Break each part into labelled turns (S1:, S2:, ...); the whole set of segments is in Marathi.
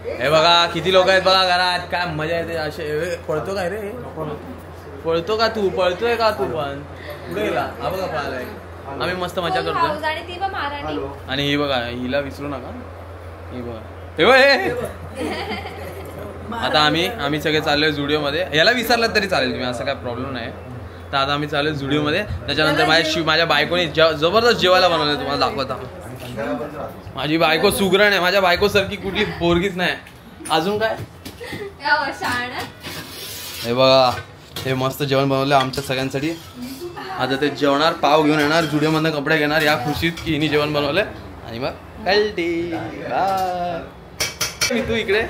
S1: हे बघा किती लोक आहेत बघा घरात, काय मजा येते. असे पळतो काय रे, पळतो का तू, पळतोय का तू पण पुढे गेला. हा बघा पळालाय. आम्ही मस्त मजा करतो. आणि ही बघा, हिला विसरू नका. ही बघा, आता आम्ही सगळे चाललोय झुडिओ मध्ये. याला विसरलात तरी चालेल तुम्ही, असं काय प्रॉब्लेम नाही. तर आता आम्ही चाललोय झुडिओ मध्ये. त्याच्यानंतर माझ्या बायकोने जबरदस्त जेवायला बनवलं, तुम्हाला दाखवता. माझी बायको सुगरण आहे, माझ्या बायको सारखी कुठली पोरगीच नाही. अजून काय, हे बघा हे मस्त जेवण बनवलं आमच्या सगळ्यांसाठी. आता ते जेवणार, पाव घेऊन येणार, झुडिओ मधनं कपडे घेणार या खुशीत की हिने जेवण बनवलंय. आणि मग कल्टी मी तू इकडे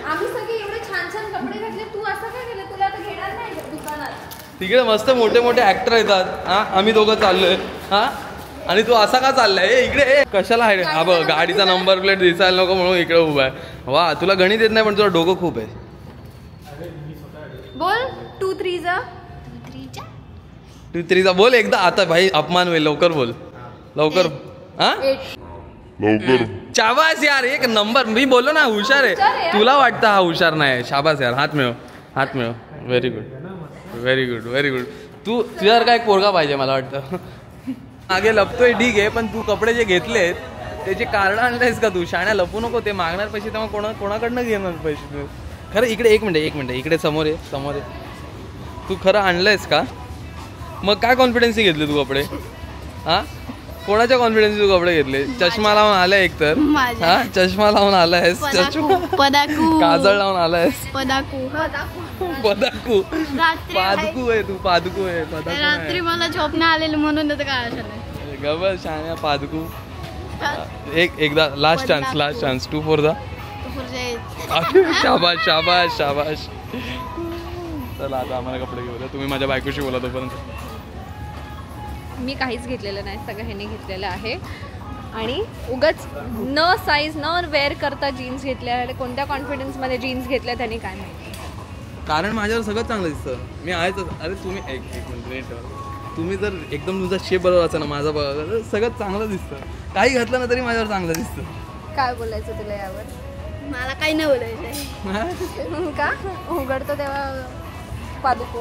S1: तिकडे मस्त मोठे मोठे ऍक्टर येतात. हा आम्ही दोघं चाललोय. हा आणि तू असा का चाललाय इकडे, कशाला आहे. हा बघ गाडीचा नंबर प्लेट दिसायला नको म्हणून इकडे उभा आहे. वा तुला गणित येत नाही पण तुला डोकं खूप आहे.
S2: बोल 2 3 जा
S1: बोल एकदा. आता भाई अपमान होईल, लवकर बोल लवकर. हा लवकर. शाबास यार, एक नंबर. मी बोललो ना हुशार आहे. तुला वाटतं हा हुशार नाही. शाबास यार, हात मिळव. Very good. तू तुझ्या काय पोरगा पाहिजे मला वाटतं. मागे लपतोय ठीक आहे, पण तू कपडे जे घेतलेत त्याचे कारण आणलेस का तू. शाण्या लपू नको. ते मागणार पैसे तेव्हा कोणाकडनं घेणार पैसे तू. खरं इकडे एक मिनिट इकडे समोर आहे. तू खरं आणलंयस का. मग काय कॉन्फिडन्सने घेतले तू कपडे. हा कोणाच्या कॉन्फिडन्स तू कपडे घेतले. चष्मा लावून आलाय एकतर. हा चष्मा लावून आलायस, काजळ लावून आलायस. पादकू आहे तू. पादकू आहे.
S2: रात्री मला झोप नाही आलेली म्हणून काय
S1: गबर शाण्या पादकू. एकदा लास्ट चान्स 2 4 शाबाश. चला आता आम्हाला कपडे घेऊया. तुम्ही माझ्या बायकोशी बोला तोपर्यंत.
S2: मी काहीच घेतलेलं नाही, सगळं ह्याने घेतलेलं आहे. आणि उगाच न साईज न वेअर करता जीन्स घेतल्या. कोणत्या कॉन्फिडन्समध्ये जीन्स घेतल्या त्याने काय माहिती.
S1: कारण माझ्यावर सगळं चांगलं दिसतं. मी आहेच. अरे तुम्ही एक मिनिट, तुम्ही जर एकदम तुमचा शेप बरोबर असा ना माझा बघा सगळं चांगलं दिसतं. काही घातलं ना तरी माझ्यावर चांगलं दिसतं.
S2: काय बोलायचं तुला यावर. मला काही नाही बोलायचं का. उघडतो तेव्हा पादुको.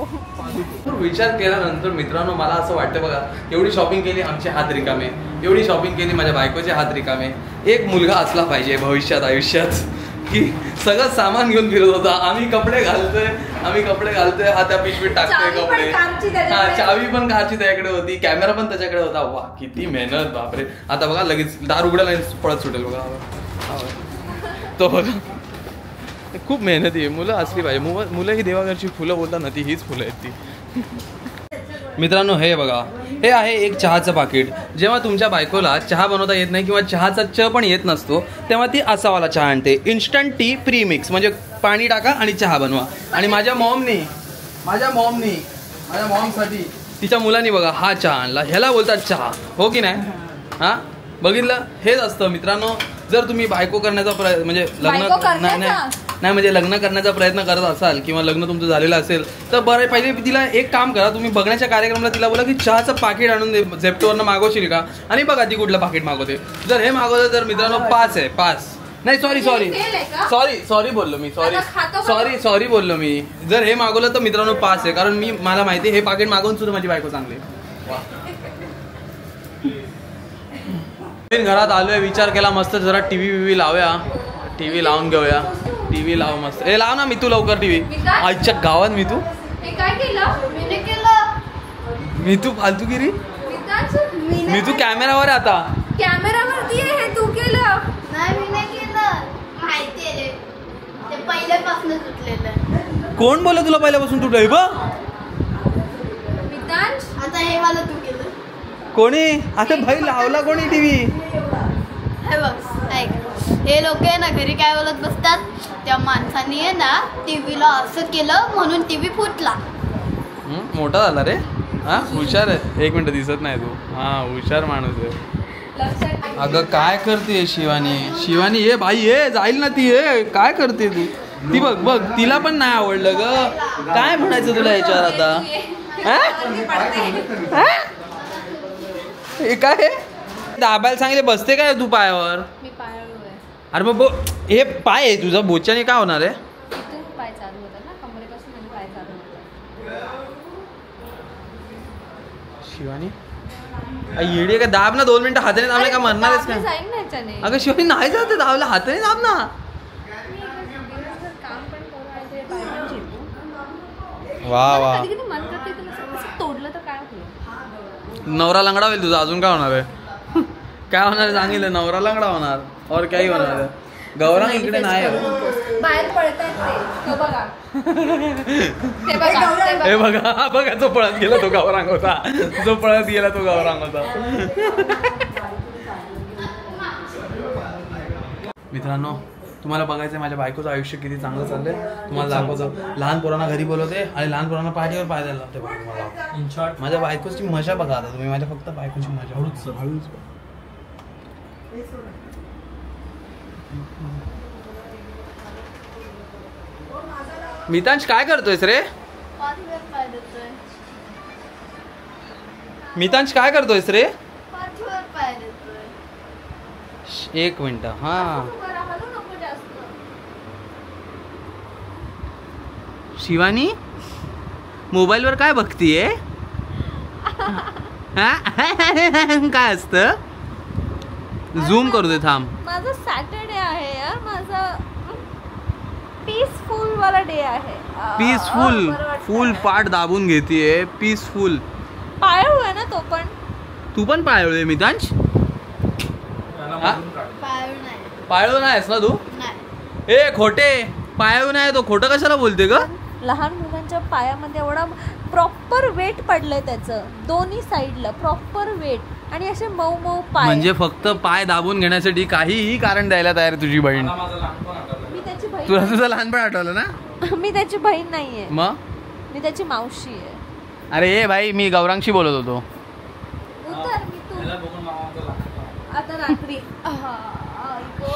S1: विचार केल्यानंतर मित्रांनो मला असं वाटतं बघा, एवढी शॉपिंग केली, आमचे हात रिकामे. एवढी शॉपिंग केली, माझ्या बायकोचे हात रिकामे. एक मुलगा असला पाहिजे भविष्यात आयुष्यात की सगळं सामान घेऊन फिरत होता. आम्ही कपडे घालतोय हा त्या पिशवीत टाकतोय कपडे. हा चावी पण कारची त्याच्याकडे होती, कॅमेरा पण त्याच्याकडे होता. वा किती मेहनत बापरे. आता बघा लगेच दार उघडायला पळत सुटेल बघा. तो बघा खूप मेहनती आहे. मुलं असली पाहिजे. मुलं ही देवाघरची फुलं बोलतात ना, ती हीच फुलं आहेत ती. मित्रांनो हे बघा, हे आहे एक चहाचं पाकिट. जेव्हा तुमच्या बायकोला चहा बनवता येत नाही किंवा चहाचा च पण येत नसतो तेव्हा ती असावाला चहा आणते. इन्स्टंट टी प्री मिक्स, म्हणजे पाणी टाका आणि चहा बनवा. आणि माझ्या मॉमसाठी तिच्या मुलांनी बघा हा चहा आणला. ह्याला बोलतात चहा, हो की नाही. हा बघितलं, हेच असतं मित्रांनो. जर तुम्ही बायको करण्याचा म्हणजे लग्न करण्याचा प्रयत्न करत असाल किंवा लग्न तुमचं झालेलं असेल तर बरं, पहिले तिला एक काम करा. तुम्ही बघण्याच्या कार्यक्रमाला तिला बोला की चहाचं पाकिट आणून दे, झेप्टोवरनं मागवशील का. आणि बघा ती कुठलं पाकिट मागवते. जर हे मागवलं तर मित्रांनो 5 आहे. 5 नाही, सॉरी बोललो मी. सॉरी बोललो मी. जर हे मागवलं तर मित्रांनो 5 आहे. कारण मला माहिती हे पाकिट मागवून सुद्धा माझी बायको चांगली. घरात आलोय, विचार केला मस्त जरा टीव्ही लावूया. टीव्ही लावून घेऊया. टीव्ही लाव मस्त. ए लाव ना मी तू लवकर टीव्ही. आजच्या गावात मी तू फालतूगिरी. मी तू कॅमेरावर आहे आता.
S2: कॅमेरावरती हे तू केलं नाही. मी नाही केलं. माहिती आहे ते पहिल्यापासून तुटलेलं.
S1: कोण बोललं तुला पहिल्यापासून तुटलं. बघ
S2: आता हे मला तू केलं.
S1: कोणी आता भाई लावला कोणी टीव्ही.
S2: हे बघ हे लोक आहे ना घरी काय बोलत बसतात. त्या माणसाने आहे ना टीव्हीला असं केलं म्हणून टीव्ही फुटला.
S1: मोठा झाला रे. हा हुशार आहे. 1 मिनिट दिसत नाही तू. हा हुशार माणूस आहे. अगं काय करते शिवानी ये बाई ये जाईल ना ती. ये काय करते तू. ती बघ तिला पण नाही आवडलं ग. काय म्हणायचं तुला याच्यावर आता. हे काय दाबायला सांगितले बसते काय तू पायावर. अरे मग हे पाय आहे तुझा, बोच्याने काय होणार आहे?
S2: इथून पाय चालू होतात ना, कमरेपासून माझे पाय चालू होतात.
S1: शिवानी येडी का, दाब ना 2 मिनिटं हाताने दाबले का मरणारच का?
S2: जाईन ना याच्याने.
S1: अगं शिवानी नाही जात दाबला, हाताने दाब ना.
S2: दिवसभर काम पण करू आणि ते पाय पण झेपू.
S1: वा वा,
S2: कधी कधी मन करते तुला असं तोडलं तर काय होईल?
S1: नवरा लंगडा होईल तुझा, अजून काय होणार आहे? काय होणार आहे सांगितलं, नवरा लंगडा होणार और काही होणार आहे. गौरांग इकडे नाही,
S2: बाहेर पडतात ते बघा. ते बघा,
S1: हे बघा, हा बघा जो पळत गेला तो गौरांग होता, जो पळत गेला तो गौरांग होता. मित्रांनो, तुम्हाला बघायचं माझ्या बायकोचं आयुष्य किती चांगलं चाललंय, तुम्हाला दाखवतो. लहान पोरांना घरी बोलवते आणि लहान पोरांना पाठीवर पाय द्यायला लागते. इन शॉर्ट माझ्या बायकोची मजा बघा आता तुम्ही, माझ्या फक्त बायकोची मजा. हळूच मितांश काय करतोयस रे? मितांश काय करतोयस रे? 1 मिनिट. हा शिवानी मोबाईलवर काय बघतीये? काय असतं? झूम करू दे, थांब.
S2: माझा सॅटरडे आहे यार, माझा पीसफुल वाला डे आहे.
S1: पीसफुल, फुल पाठ दाबून घेतीये. पीसफुल
S2: पाळू आहे ना तो पण.
S1: तू पण पाळलोय मितांश? पाळलो नाहीस ना तू? ए खोटे, पाळलो नाही तो, खोटं कशाला बोलते ग?
S2: लहान मुलांच्या पायामध्ये एवढा प्रॉपर वेट पडलंय त्याचं, दोन्ही साईडला प्रॉपर वेट, आणि असे मऊ मऊ पाय.
S1: म्हणजे फक्त पाय दाबून घेण्यासाठी काहीही कारण द्यायला तयार आहे तुझी बहीण.
S2: मी त्याची बहीण.
S1: तुला तुझं लहानपण आठवलं ना?
S2: मी त्याची बहीण नाहीये,
S1: मग
S2: मी त्याची मावशी आहे.
S1: अरे ए भाई, मी गौरांगशी बोलत होतो.
S2: उतर मी तू आता रात्री.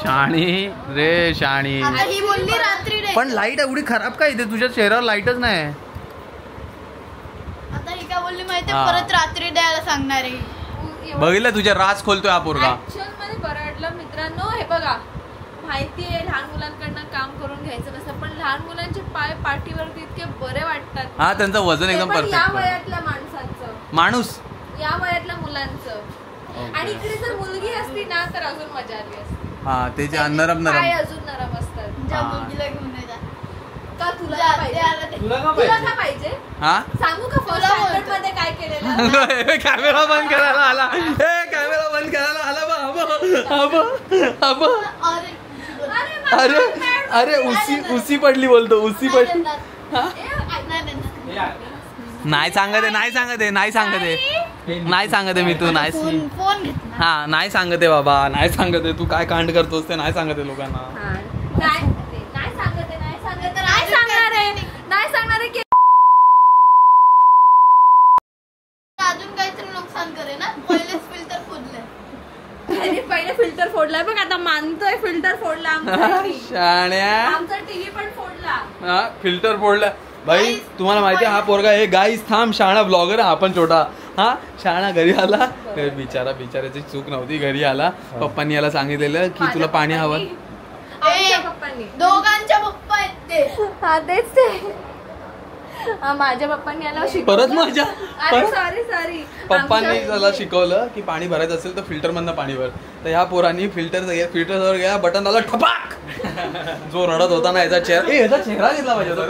S1: शाणी रे शाणी.
S2: ही बोलली रात्री रे.
S1: पण लाईट एवढी खराब काय इथे, तुझ्या चेहऱ्यावर लाईटच नाही.
S3: आता ही काय बोलली माहिती, परत रात्री द्यायला सांगणार आहे.
S1: बघितलं तुझ्या राज खोलतोय हा पोरगा.
S2: ऍक्च्युअल मध्ये बरं वाटलं मित्रांनो. हे बघा, माहितीये लहान मुलांकडनं काम करून घ्यायचं नसतं, पण लहान मुलांचे पाय पाठीवरती इतके बरे वाटतात.
S1: हा, त्यांचं वजन एकदम
S2: या
S1: परफेक्ट.
S2: वयातल्या माणसांचं,
S1: माणूस
S2: या वयातल्या मुलांचं. आणि इकडे जर मुलगी असती ना तर अजून मजा आली असती.
S1: हा, त्याचे नरम
S2: पाय
S1: नरम.
S2: अजून नरम असतात.
S3: ज्या मुलगीला घेऊन ये जा.
S2: का तुला काय पाहिजे? तुला काय पाहिजे?
S1: हा,
S2: सांगू का फर्स्ट स्टँडर्ड मध्ये काय केलेलं?
S1: कॅमेरा बंद करायला आला. कॅमेरा बंद करायला आला. अरे अरे उसी पडली बोलतो, उसी पडली. नाही सांगत आहे, नाही सांगत आहे, नाही सांगत आहे, नाही सांगत आहे मी. तू नाही,
S3: फोन घेतला.
S1: हा नाही सांगत आहे बाबा, नाही सांगत आहे. तू काय कांड करतोस ते नाही सांगत आहे लोकांना.
S2: नाही सांगत आहे, नाही सांगत आहे, नाही सांगणार आहे, नाही सांगणार आहे.
S3: अजून काहीतरी नुकसान करे ना. पहिलेच फिल्टर फोडलंय.
S2: पहिले फिल्टर फोडलाय बघ, आता मानतोय फिल्टर फोडला आमचा.
S1: शाण्या,
S2: आमचा टीव्ही पण फोडला.
S1: हा फिल्टर फोडला. भाई तुम्हाला माहिती आहे हा पोरगा, हे गाईस थांब, शाणा ब्लॉगर हा पण छोटा. हा शाणा घरी आला, बिचाराची चूक नव्हती. घरी आला, पप्पांनी याला सांगितलेलं की तुला पाणी हवं.
S2: आमच्या पप्पांनी,
S3: दोघांच्या पप्पा आहेत ते.
S2: हा तेच ते. माझ्या पप्पांनी याला शिकवलं.
S1: परत माझ्या
S2: सॉरी
S1: पप्पांनी त्याला शिकवलं की पाणी भरायचं असेल तर फिल्टर मधनं पाणी भर. तर ह्या पोरांनी फिल्टरवर गेला, बटन दाबलं, ठपाक. जो रडत होता ना याचा चेहरा, याचा चेहरा घेतला पाहिजे होता.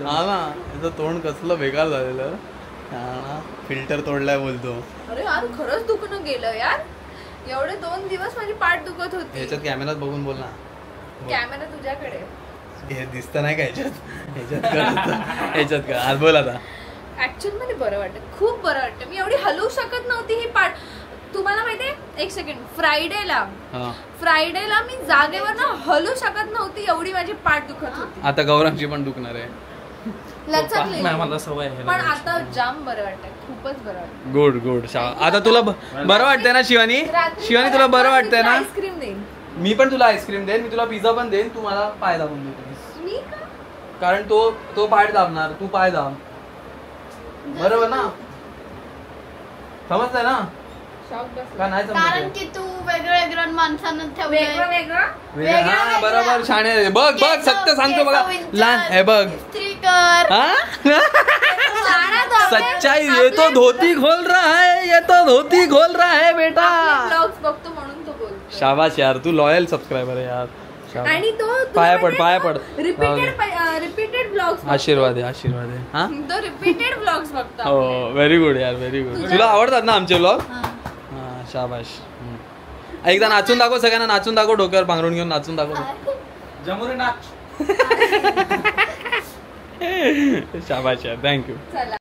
S1: हा ना, याचं तोंड कसलं बेकार झालेलं. फिल्टर तोडलाय बोलतो.
S2: अरे यार खरंच दुखणं गेलं यार. एवढे 2 दिवस माझी पाठ दुखत होती.
S1: ह्याच्यात कॅमेरात बघून बोल ना.
S2: कॅमेरा तुझ्याकडे.
S1: हे दिसतं नाही का ह्याच्यात का? आज बोल आता.
S2: ऍक्च्युअल मध्ये बरं वाटतं, खूप बरं वाटतं. मी एवढी हलवू शकत नव्हती ही पाठ. तुम्हाला माहितीये, एक सेकंड, फ्रायडेला मी जागेवर ना हलू शकत नव्हती, एवढी माझी पाठ दुखत होती.
S1: आता गौरांगची पण दुखणार आहे.
S2: मला सवय आहे, पण आता जाम बरं वाटतं, खूपच बरं वाटतं.
S1: गुड. आता तुला बरं वाटतंय ना शिवानी? शिवानी तुला बरं वाटतंय ना?
S2: आईस्क्रीम देईन
S1: मी पण तुला आईस्क्रीम देईन, मी तुला पिझ्झा पण देईन. तू मला पाय दाबून दे. कारण तो पाय दाबणार, तू पाय दाब. बरोबर ना? समजतंय ना? का नाही
S3: कारण
S1: जमलं
S3: की तू वेगवेगळ्या माणसांना ठेवलंय
S1: ते? हा बरोबर छान बघ बघ सत्य सांगतो बघा लहान हे बघ
S3: इस्त्री कर.
S1: हा सच्चाई ये तो धोती खोल रहा है ये तो धोती खोल रहा है बेटा
S2: ब्लॉग्स बघतो म्हणून तो बोलतो.
S1: शाबाश यार तू लॉयल सबस्क्रायबर आहे यार शाबाश.
S2: आणि तो
S1: पाया पड
S2: रिपीटेड ब्लॉग्स
S1: आशीर्वाद आहे हा
S2: तो रिपीटेड ब्लॉग्स बघतो.
S1: हो व्हेरी गुड यार व्हेरी गुड तुला आवडतात ना आमचे ब्लॉग
S3: हा.
S1: हा शाबाश एकदा नाचून दाखव सगळ्यांना नाचून दाखव डोक्यावर पांघरून घेऊन नाचून दाखव
S4: जमुरे नाच.
S1: शाबाश यार थँक्यू
S2: चला